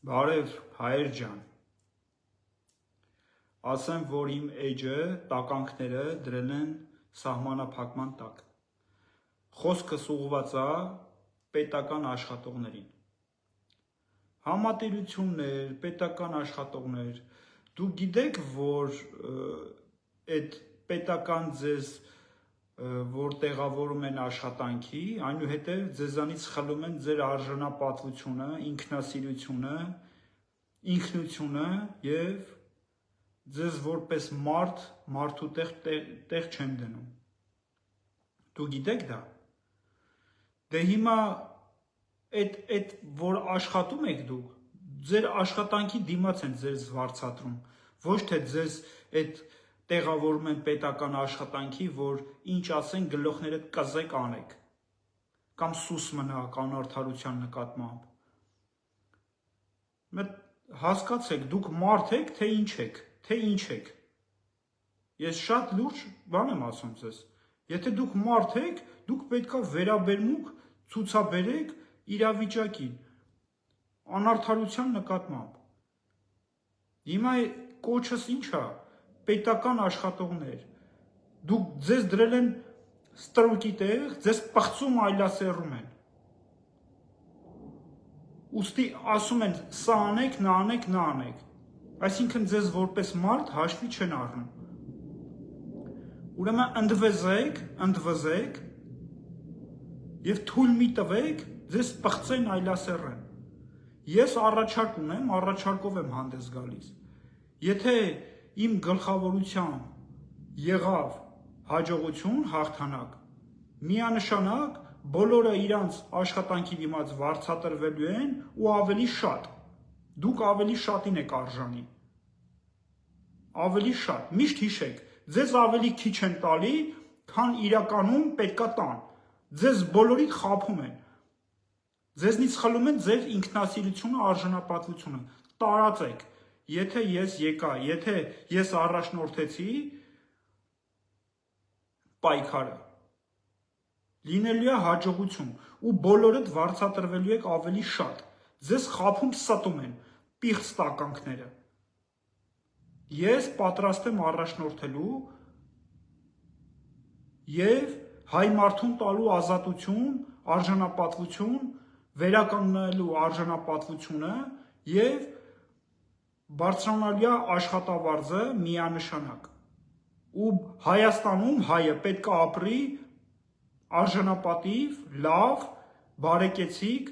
Բարև հայեր ջան, ասեմ, որ իմ էջը տականքները դրել են սահմանափակման տակ, խոսքս ուղղված է պետական աշխատողներին, համատիրություններ, պետական աշխատողներ, դուք գիտեք, որ այդ պետական ձեզ, որ տեղավորում են աշխատանքի, այնուհետև ձեզանից խլում են ձեր արժանապատվությունը, ինքնասիրությունը, ինքնությունը և ձեզ որպես մարդ, մարդու տեղ չեն դնում, դու գիտեք դա, դե հիմա այդ որ աշխատում եք դուք, ձեր աշխատանքի դիմաց են ձեզ վարձատրում, ոչ թե ձեզ այդ տեղավորում են պետական աշխատանքի, որ ինչ ասեն գլոխներդ կզեք անեք, կամ սուս մնաք անարդարության նկատմամբ, հասկացեք, դուք մարդ եք, թե ինչ եք, ես շատ լուրջ բան եմ ասում ձեզ, եթե դուք մարդ եք, դուք պետք է վերաբերմունք ցուցաբերեք իրավիճակին, անարդարության նկատմամբ, հիմա կոչս ինչ է, պետական աշխատողներ, դուք ձեզ դրել են ստրուկի տեղ, ձեզ պղծում այլասերում են, ուստի ասում են սա անեք, նա անեք, այսինքն ձեզ որպես մարդ հաշվի չեն առնում, ուրեմն ընդվզեք և թույլ մի տվեք, ձեզ պղծեն այլասերեն, ես առաջարկ ունեմ, առաջարկով եմ հանդես գալիս, եթե իմ գլխավորությամբ եղավ հաջողություն, հաղթանակ, միանշանակ բոլորը իրանց աշխատանքի դիմաց վարձատրվելու են ու ավելի շատ, դուք ավելի շատին եք արժանի, ավելի շատ, միշտ հիշեք, ձեզ ավելի քիչ են տալի, քան իրականում պետքա տան, ձեզ բոլորիդ խաբում են, ձեզնից խլում են ձեր ինքնասիրությունը, արժանապատվությունը, տարածեք, եթե ես եկա, եթե ես առաջնորդեցի պայքարը, լինելու է հաջողություն ու բոլորդ վարձատրվելու եք ավելի շատ, ձեզ խաբում ստում են, պիղծ տականքները, ես պատրաստ եմ առաջնորդելու և հայ մարդուն տալու ազատություն, արժանապատվություն, վերականգնելու արժանապատվությունը և բարձրանալու աշխատավարձը միանշանակ ու Հայաստանում հայը պետք է ապրի արժանապատիվ, լավ, բարեկեցիկ